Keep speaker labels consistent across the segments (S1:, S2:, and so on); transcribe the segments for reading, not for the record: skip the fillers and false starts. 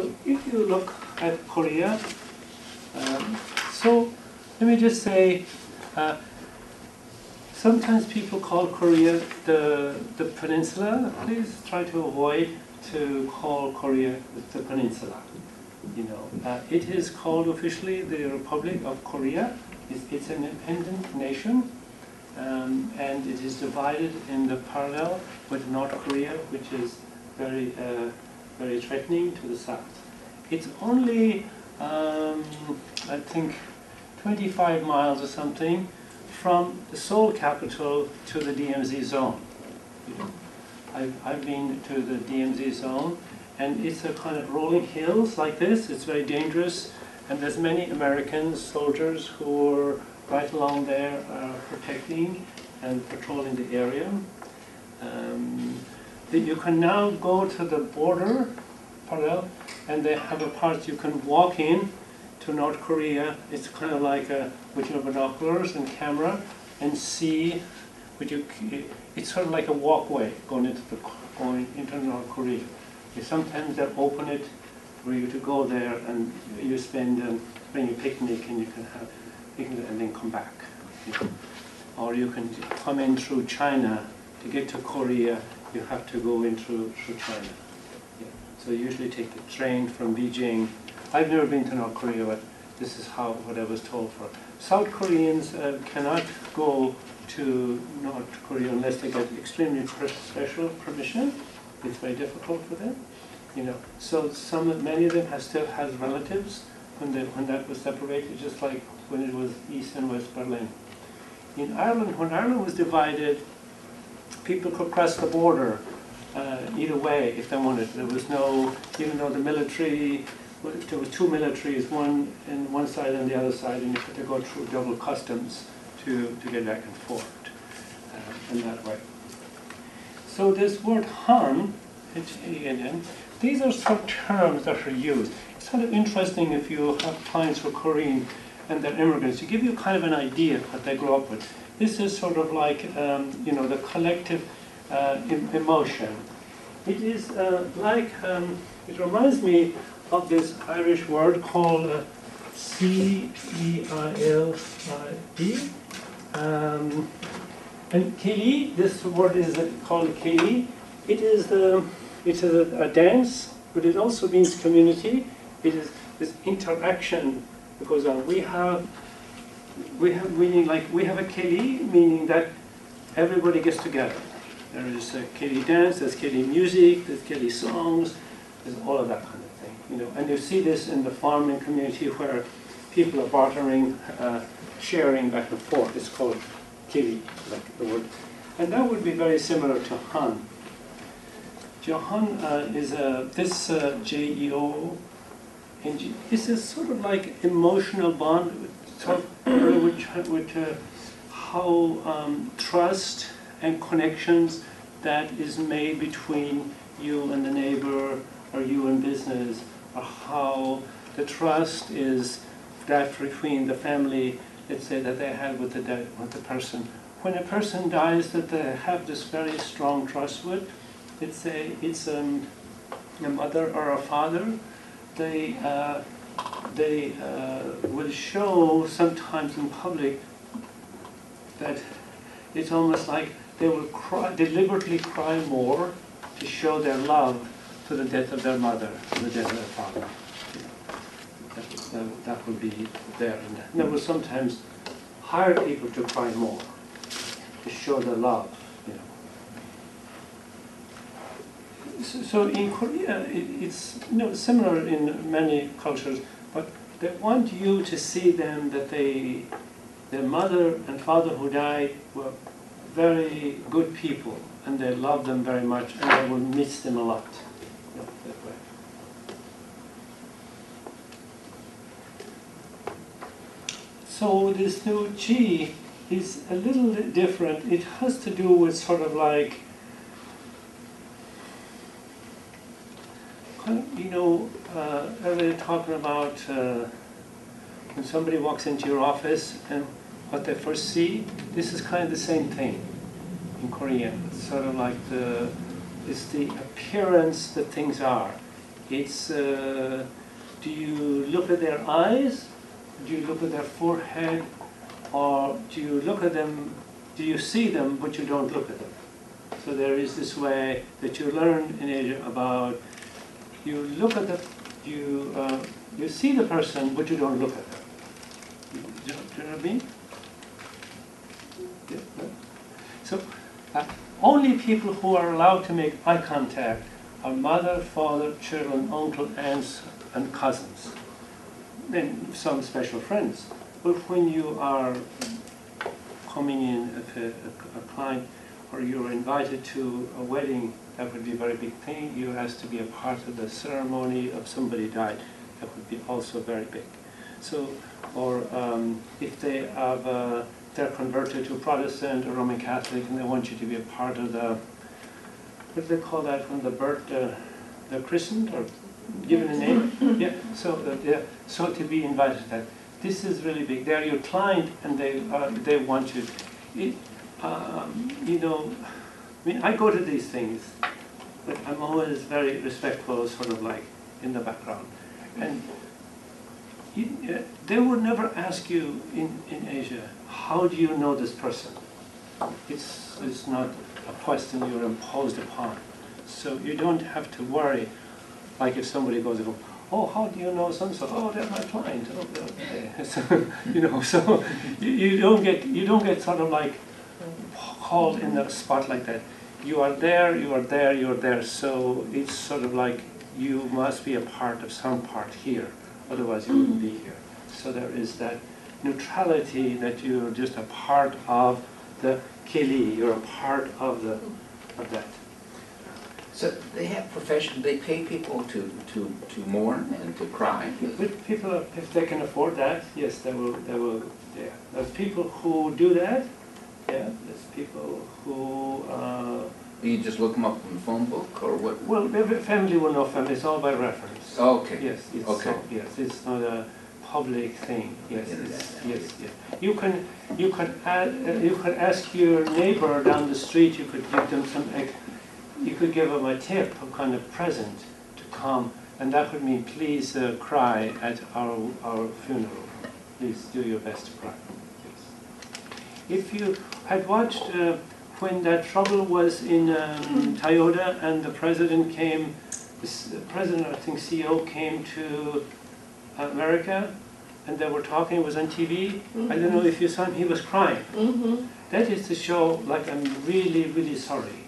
S1: So if you look at Korea, so let me just say, sometimes people call Korea the peninsula. Please try to avoid to call Korea the peninsula. You know, it is called officially the Republic of Korea. It's an independent nation, and it is divided in the parallel with North Korea, which is very, very threatening to the south. It's only, I think, 25 miles or something from the Seoul capital to the DMZ zone. You know, I've been to the DMZ zone, and it's a kind of rolling hills like this. It's very dangerous, and there's many American soldiers who are right along there protecting and patrolling the area. You can now go to the border parallel, and they have a part you can walk in to North Korea. It's kind of like with your binoculars and camera and see. It's sort of like a walkway going into North Korea. Sometimes they open it for you to go there, and you bring a picnic, and you can have picnic and then come back. You know. Or you can come in through China to get to Korea. You have to go in through China. Yeah. So you usually take the train from Beijing. I've never been to North Korea, but this is what I was told for. South Koreans cannot go to North Korea unless they get extremely special permission. It's very difficult for them, you know. So many of them still has relatives when that was separated, just like when it was East and West Berlin. In Ireland, when Ireland was divided, people could cross the border either way if they wanted. There was no, even though the military, there was two militaries, one on one side and the other side, and you had to go through double customs to get back and forth in that way. So this word Han, these are sort of terms that are used. It's kind of interesting if you have clients who are Korean and they're immigrants, to give you kind of an idea of what they grew up with. This is sort of like, you know, the collective emotion. It is like, it reminds me of this Irish word called Ceili. And Ceili, this word is called Ceili. It is a dance, but it also means community. It is this interaction that goes on. We have meaning like we have a Ceili, meaning that everybody gets together. There is a Ceili dance, there's Ceili music, there's Ceili songs, there's all of that kind of thing. You know, and you see this in the farming community where people are bartering, sharing back and forth. It's called Ceili, like the word. And that would be very similar to Han. Han is this J-E-O-N-G. This is sort of like emotional bond, sort of with how trust and connections that is made between you and the neighbor, or you and business, or how the trust is that between the family, let's say, that they had with the person. When a person dies that they have this very strong trust with, it's a mother or a father, they will show sometimes in public that it's almost like they will deliberately cry more to show their love to the death of their mother, to the death of their father. That will be there. And they will sometimes hire people to cry more, to show their love. You know. So in Korea, it's similar in many cultures, but they want you to see them that their mother and father who died were very good people, and they love them very much, and they will miss them a lot. You know, that way. So this new G is a little different. It has to do with sort of like, you know, everybody talking about when somebody walks into your office and what they first see. This is kind of the same thing in Korean. It's sort of like it's the appearance that things are. It's, do you look at their eyes? Do you look at their forehead? Or do you look at them, do you see them but you don't look at them? So there is this way that you learn in Asia about, you look at the, you see the person but you don't look at them. Do you know what I mean? Yeah. So only people who are allowed to make eye contact are mother, father, children, uncle, aunts, and cousins. Then some special friends. But when you are coming in as a client, or you're invited to a wedding, that would be a very big thing. You asked to be a part of the ceremony of somebody died. That would be also very big. So, or if they have, they're converted to Protestant or Roman Catholic, and they want you to be a part of the, what do they call that when the birth, they're christened or given a name? Yeah. So to be invited to that. This is really big. They're your client, and they want you. You know, I mean, I go to these things, but I'm always very respectful, sort of like in the background. And they would never ask you in Asia, how do you know this person? It's not a question you're imposed upon. So you don't have to worry, like if somebody goes, oh, how do you know so-and-so? Oh, they're my client. Oh, okay. So, you know, so you don't get sort of like called in the spot like that. You are there, you are there, you are there. So it's sort of like you must be a part of some part here, otherwise you wouldn't be here. So there is that neutrality that you're just a part of the kili. You're a part of that.
S2: So they have profession. They pay people to mourn and to cry.
S1: If people, if they can afford that, yes, they will. Yeah, there's people who do that. Yeah, there's people who.
S2: You just look them up in the phone book, or what?
S1: Well, every family will know family. It's all by reference.
S2: Oh, okay.
S1: Yes. It's
S2: okay.
S1: So, yes, it's not a public thing. Yes. Yes. You could ask your neighbor down the street. You could give them some. You could give them a tip, a kind of present, to come, and that would mean please cry at our funeral. Please do your best to cry. Yes. If you had watched when that trouble was in Toyota and the president came, the president, I think CEO, came to America, and they were talking, it was on TV. I don't know if you saw him, he was crying. That is to show, like, I'm really, really sorry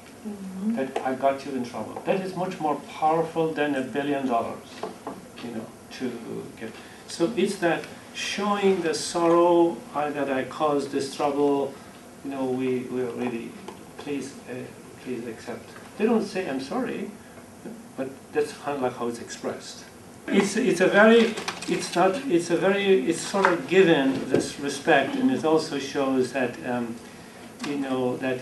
S1: that I got you in trouble. That is much more powerful than $1 billion, you know, to get. So it's that showing the sorrow that I caused this trouble, you know, we're really, please accept. They don't say I'm sorry, but that's kind of like how it's expressed. It's sort of given this respect, and it also shows that you know, that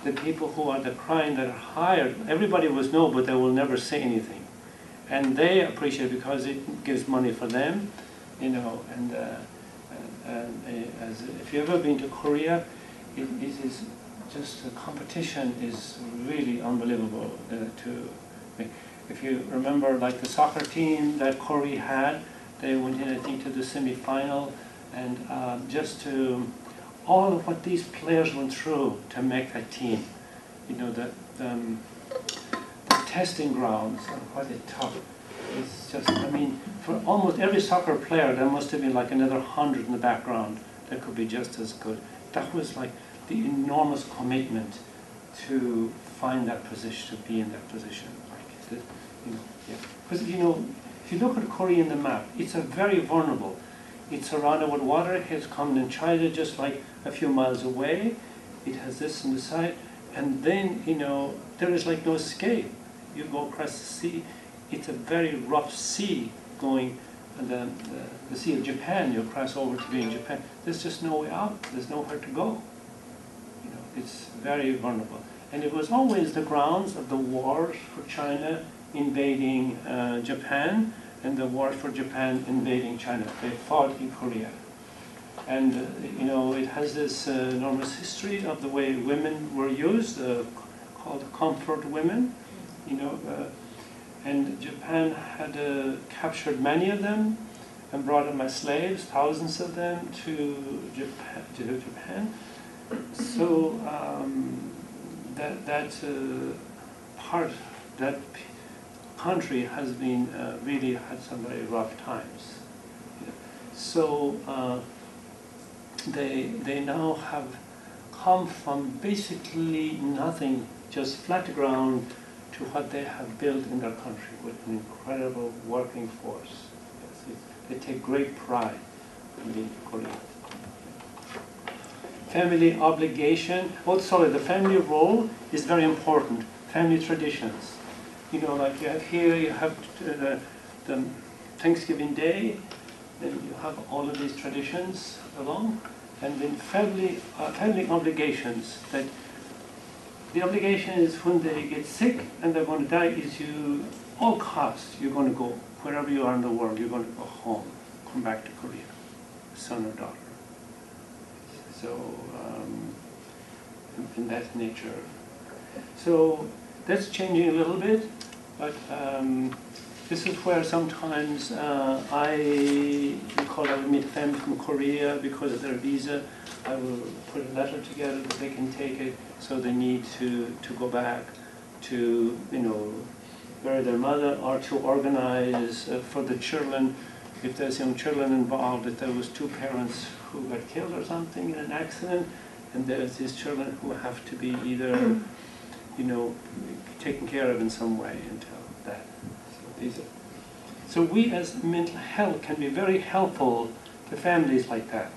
S1: the people who are the crying that are hired, everybody will know, but they will never say anything. And they appreciate it because it gives money for them, you know, and if you've ever been to Korea, it is just, the competition is really unbelievable if you remember, like the soccer team that Korea had, they went in, I think, to the semi-final, and just to all of what these players went through to make that team, you know, the testing grounds and what it took. It's just, I mean, for almost every soccer player, there must have been like another 100 in the background that could be just as good. That was like the enormous commitment to find that position, to be in that position. Like, you know, yeah. Because, you know, if you look at Korea in the map, it's a very vulnerable. It's surrounded with water. It's coming in China just like a few miles away. It has this on the side. And then, you know, there is like no escape. You go across the sea. It's a very rough sea going, and the Sea of Japan, you cross over to be in Japan. There's just no way out. There's nowhere to go. You know, it's very vulnerable. And it was always the grounds of the wars for China invading Japan, and the war for Japan invading China. They fought in Korea. And, you know, it has this enormous history of the way women were used, called comfort women, you know. And Japan had captured many of them and brought them as slaves, thousands of them, to Japan. So that country has been really had some very rough times. So they now have come from basically nothing, just flat ground, to what they have built in their country with an incredible working force. Yes, they take great pride in being Korean. Family obligation, the family role is very important. Family traditions. You know, like you have here, you have the Thanksgiving Day, and you have all of these traditions along. And then family obligations, that the obligation is when they get sick and they're going to die, is all costs, you're going to go, wherever you are in the world, you're going to go home, come back to Korea, son or daughter. So, in that nature. So, that's changing a little bit, but this is where sometimes I would meet family from Korea because of their visa. I will put a letter together that they can take it, so they need to go back to, bury their mother, or to organize for the children, if there's young children involved, if there was two parents who got killed or something in an accident, and there's these children who have to be either, taken care of in some way until that. So we as mental health can be very helpful to families like that.